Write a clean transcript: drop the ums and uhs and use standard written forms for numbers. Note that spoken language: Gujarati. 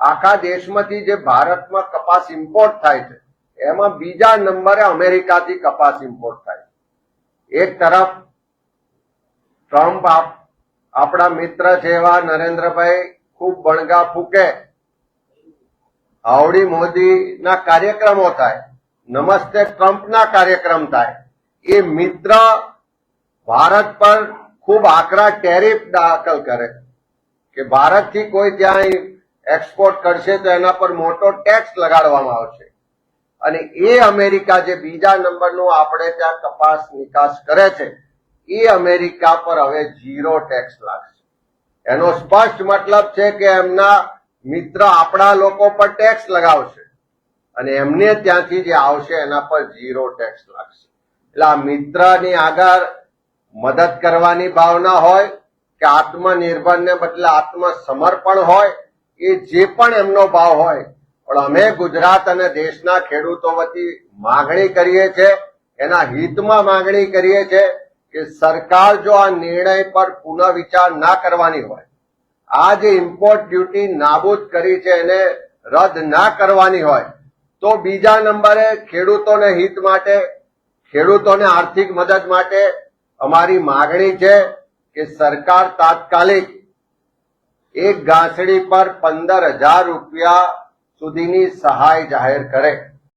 આખા દેશમાંથી જે ભારતમાં કપાસ ઇમ્પોર્ટ થાય છે એમાં બીજા નંબરે અમેરિકાથી કપાસ ઇમ્પોર્ટ થાય છે। એક તરફ ટ્રમ્પ આપણા મિત્ર છે એવા નરેન્દ્રભાઈ ખૂબ બણગા ફૂકે, હાવડી મોદીના કાર્યક્રમો થાય, નમસ્તે ટ્રમ્પના કાર્યક્રમ થાય, એ મિત્ર ભારત પર ખૂબ આકરા ટેરિફ દાખલ કરે કે ભારતથી કોઈ ત્યાં એક્સપોર્ટ કરશે તો એના પર મોટો ટેક્સ લગાડવામાં આવશે। અને એ અમેરિકા જે બીજા નંબરનું આપણે ત્યાં કપાસ નિકાસ કરે છે એ અમેરિકા પર હવે 0 ટેક્સ લાગશે। એનો સ્પષ્ટ મતલબ છે કે એમના મિત્ર આપણા લોકો પર ટેક્સ લગાવશે અને એમને ત્યાંથી જે આવશે એના પર 0 ટેક્સ લાગશે। એટલે આ મિત્રની આગળ મદદ કરવાની ભાવના હોય કે આત્મનિર્ભરને બદલે આત્મસમર્પણ હોય, એ જે પણ એમનો ભાવ હોય, પણ અમે ગુજરાત અને દેશના ખેડૂતો વતી માગણી કરીએ છીએ, એના હિતમાં માગણી કરીએ છીએ કે સરકાર જો આ નિર્ણય પર પુનઃ વિચાર ના કરવાની હોય, આ જે ઇમ્પોર્ટ ડ્યુટી નાબૂદ કરી છે એને રદ ના કરવાની હોય, તો બીજા નંબરે ખેડૂતોને હિત માટે, ખેડૂતોને આર્થિક મદદ માટે અમારી માગણી છે કે સરકાર તાત્કાલિક એક ગાંસડી પર 15,000 રૂપિયા સુધીની સહાય જાહેર કરે।